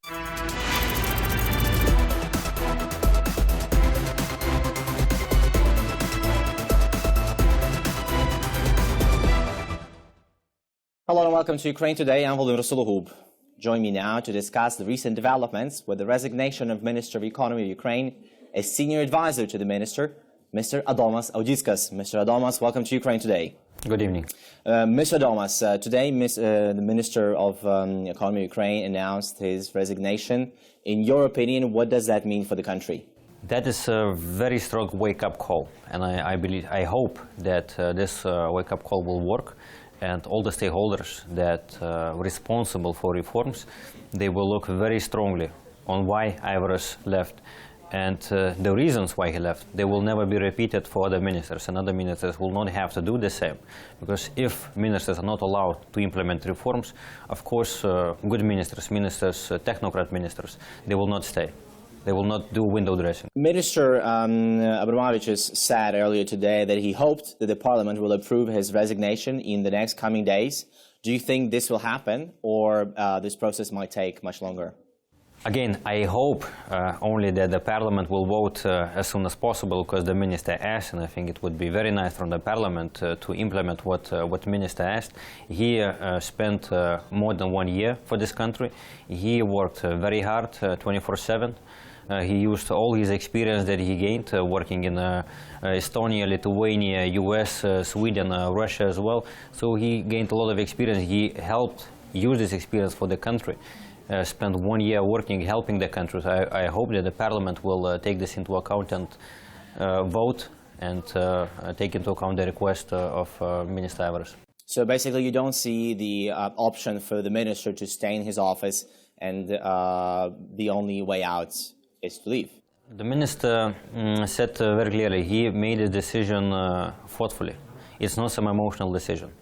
Hello and welcome to Ukraine Today. I'm Volodymyr Solokhub. Join me now to discuss the recent developments with the resignation of Minister of Economy of Ukraine, a senior advisor to the minister, Mr. Adomas Audickas. Mr. Adomas, welcome to Ukraine Today. Good evening. Mr. Adomas, today the Minister of Economy of Ukraine announced his resignation. In your opinion, what does that mean for the country? That is a very strong wake-up call, and I hope that this wake-up call will work, and all the stakeholders that are responsible for reforms, they will look very strongly on why Ivars left, and the reasons why he left. They will never be repeated for other ministers, and other ministers will not have to do the same. Because if ministers are not allowed to implement reforms, of course, good ministers, technocrat ministers, they will not stay. They will not do window dressing. Minister Abromavicius said earlier today that he hoped that the Parliament will approve his resignation in the next coming days. Do you think this will happen, or this process might take much longer? Again, I hope only that the Parliament will vote as soon as possible, because the Minister asked, and I think it would be very nice from the Parliament to implement what Minister asked. He spent more than 1 year for this country. He worked very hard, 24/7. He used all his experience that he gained working in Estonia, Lithuania, US, Sweden, Russia as well. So he gained a lot of experience. He helped use this experience for the country. Spent 1 year working, helping the country. So I hope that the Parliament will take this into account and vote and take into account the request of Minister Ivars. So basically you don't see the option for the minister to stay in his office, and the only way out is to leave? The minister said very clearly he made a decision thoughtfully. It's not some emotional decision.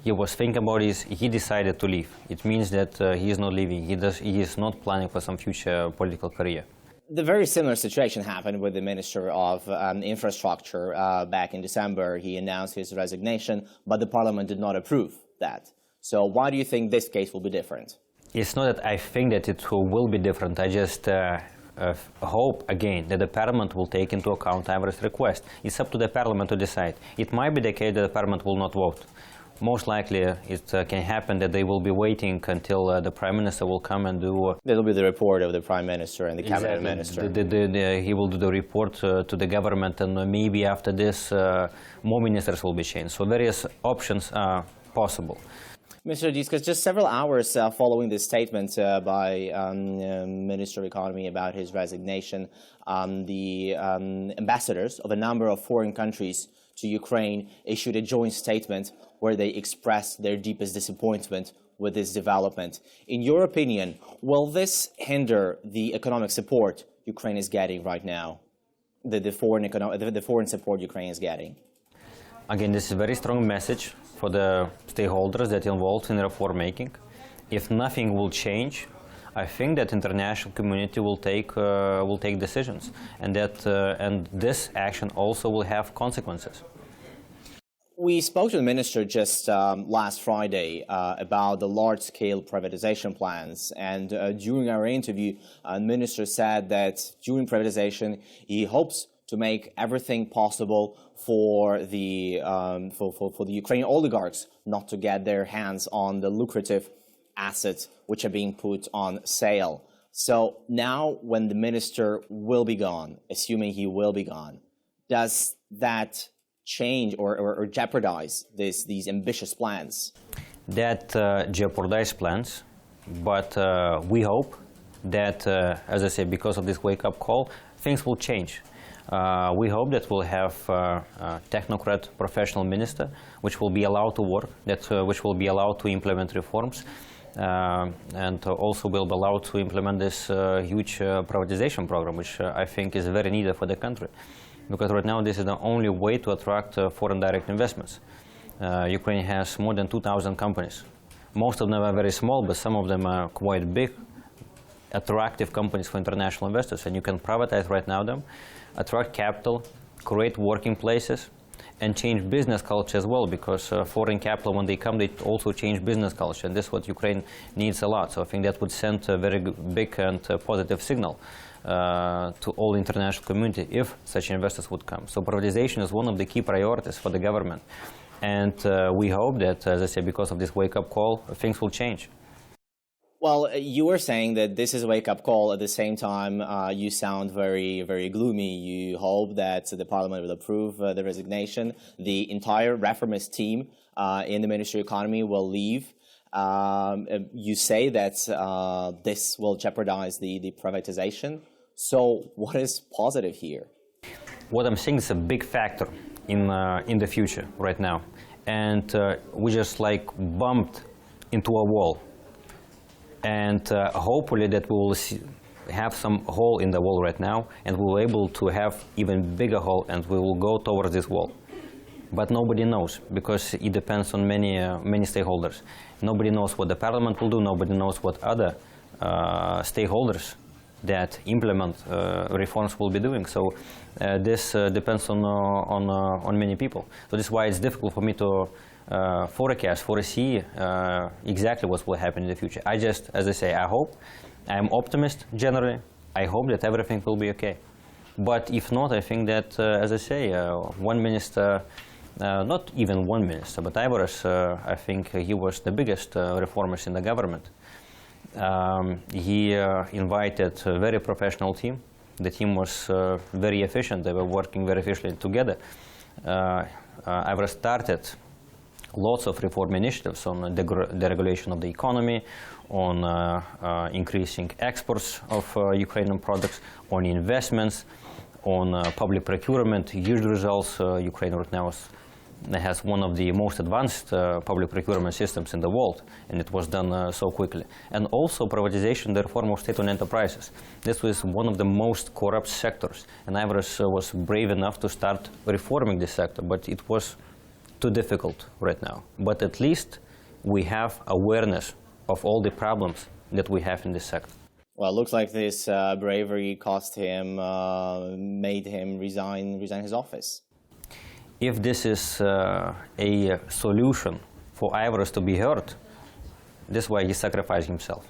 He was thinking about it, he decided to leave. It means that he is not leaving, he is not planning for some future political career. The very similar situation happened with the Minister of Infrastructure back in December. He announced his resignation, but the Parliament did not approve that. So why do you think this case will be different? It's not that I think that it will be different. I just hope, again, that the Parliament will take into account Ivars' request. It's up to the Parliament to decide. It might be the case that the Parliament will not vote. Most likely, it can happen that they will be waiting until the Prime Minister will come and do... That'll be the report of the Prime Minister and the Cabinet Minister. He will do the report to the government, and maybe after this, more ministers will be changed. So various options are possible. Mr. Audickas, just several hours following this statement by Minister of Economy about his resignation, the ambassadors of a number of foreign countries to Ukraine issued a joint statement where they expressed their deepest disappointment with this development. In your opinion, will this hinder the economic support Ukraine is getting right now, the foreign support Ukraine is getting? Again, this is a very strong message for the stakeholders that are involved in reform making. If nothing will change, I think that international community will take decisions, and this action also will have consequences. We spoke to the minister just last Friday about the large-scale privatization plans, and during our interview, the minister said that during privatization he hopes to make everything possible for the Ukrainian oligarchs not to get their hands on the lucrative assets which are being put on sale. So now when the minister will be gone, assuming he will be gone, does that change or jeopardize these ambitious plans? That jeopardize plans, but we hope that, as I said, because of this wake-up call, things will change. We hope that we'll have a technocrat professional minister, which will be allowed to work, which will be allowed to implement reforms, and also will be allowed to implement this huge privatization program, which I think is very needed for the country. Because right now this is the only way to attract foreign direct investments. Ukraine has more than 2,000 companies. Most of them are very small, but some of them are quite big, attractive companies for international investors. And you can privatize right now them, attract capital, create working places, and change business culture as well, because foreign capital, when they come, they also change business culture, and this is what Ukraine needs a lot. So I think that would send a very big and positive signal to all international community if such investors would come. So privatization is one of the key priorities for the government, and we hope that, as I said, because of this wake-up call, things will change. Well, you were saying that this is a wake-up call. At the same time, you sound very, very gloomy. You hope that the parliament will approve the resignation. The entire reformist team in the Ministry of Economy will leave. You say that this will jeopardize the privatization. So what is positive here? What I'm seeing is a big factor in the future right now. And we just like bumped into a wall. And hopefully that we will have some hole in the wall right now, and we will be able to have even bigger hole, and we will go towards this wall. But nobody knows, because it depends on many stakeholders. Nobody knows what the parliament will do. Nobody knows what other stakeholders that implement reforms will be doing. So this depends on many people. So this is why it's difficult for me to foresee exactly what will happen in the future. I just, as I say, I'm optimist generally. I hope that everything will be okay. But if not, I think that, as I say, one minister, not even one minister, but I think he was the biggest reformist in the government. He invited a very professional team. The team was very efficient. They were working very efficiently together. Ivor started lots of reform initiatives on the deregulation of the economy, on increasing exports of Ukrainian products, on investments, on public procurement. Huge results. Ukraine right now has one of the most advanced public procurement systems in the world, and it was done so quickly. And also privatization, the reform of state-owned enterprises. This was one of the most corrupt sectors, and Ivor was brave enough to start reforming this sector, but it was too difficult right now. But at least we have awareness of all the problems that we have in this sector. Well, it looks like this bravery cost him, made him resign his office. If this is a solution for Ivor to be heard, this is why he sacrificed himself.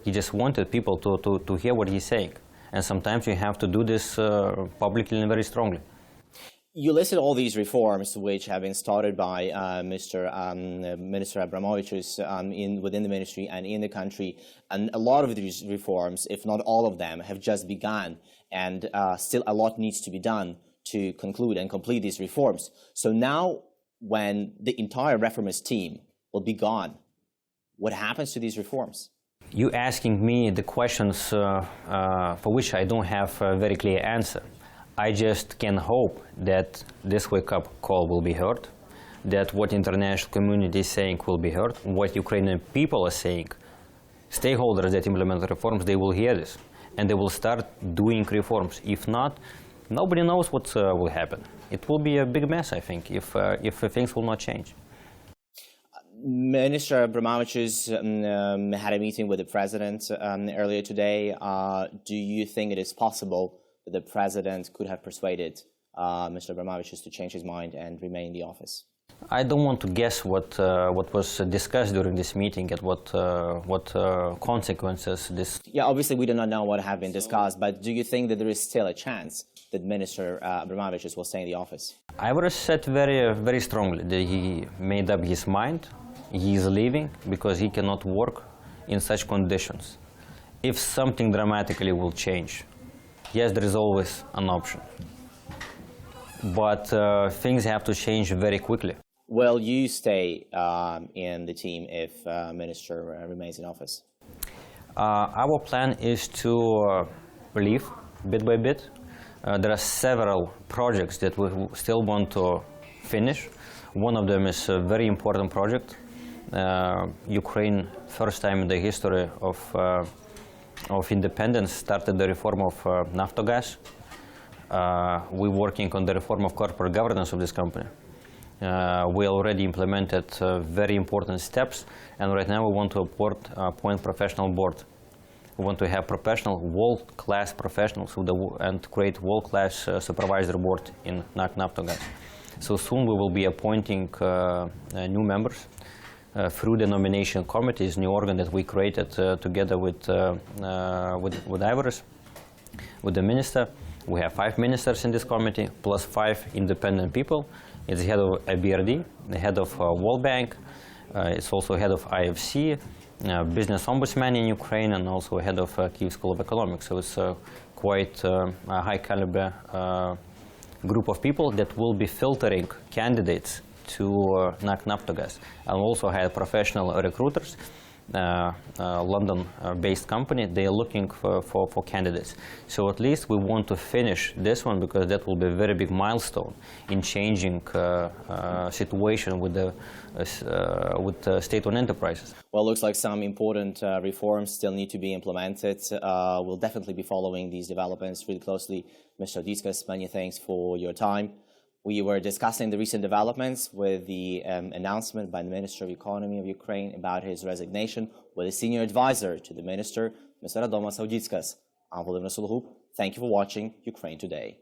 He just wanted people to hear what he's saying. And sometimes you have to do this publicly and very strongly. You listed all these reforms which have been started by Minister Abromavicius within the ministry and in the country, and a lot of these reforms, if not all of them, have just begun, and still a lot needs to be done to conclude and complete these reforms. So now, when the entire reformist team will be gone, what happens to these reforms? You asking me the questions for which I don't have a very clear answer. I just can hope that this wake-up call will be heard, that what international community is saying will be heard, what Ukrainian people are saying. Stakeholders that implement reforms, they will hear this, and they will start doing reforms. If not, nobody knows what will happen. It will be a big mess, I think, if things will not change. Minister Abromavicius had a meeting with the president earlier today. Do you think it is possible that the president could have persuaded Mr. Abromavicius to change his mind and remain in the office? I don't want to guess what was discussed during this meeting and what consequences this. Yeah, obviously we do not know what have been discussed, but do you think that there is still a chance that Minister Abromavicius will stay in the office? Ivor said very strongly that he made up his mind. He is leaving because he cannot work in such conditions. If something dramatically will change, yes, there is always an option. But things have to change very quickly. Will you stay in the team if Minister remains in office? Our plan is to leave bit by bit. There are several projects that we still want to finish. One of them is a very important project. Ukraine, first time in the history of independence, started the reform of Naftogaz. We're working on the reform of corporate governance of this company. We already implemented very important steps, and right now we want to appoint professional board. We want to have professional, world-class professionals and create world-class supervisory board in Naftogaz. So soon we will be appointing new members through the nomination committees, new organ that we created together with Ivaris, with the minister. We have 5 ministers in this committee, plus 5 independent people. It's the head of BRD, the head of World Bank, it's also head of IFC, business ombudsman in Ukraine, and also head of Kyiv School of Economics. So it's quite a high caliber group of people that will be filtering candidates to NAK Naftogaz, and also had professional recruiters, London-based company. They are looking for candidates. So at least we want to finish this one, because that will be a very big milestone in changing situation with the state-owned enterprises. Well, looks like some important reforms still need to be implemented. We'll definitely be following these developments really closely. Mr. Audickas, many thanks for your time. We were discussing the recent developments with the announcement by the Minister of Economy of Ukraine about his resignation with a senior advisor to the minister, Mr. Adomas Audickas. I'm Volodymyr Sologub. Thank you for watching Ukraine Today.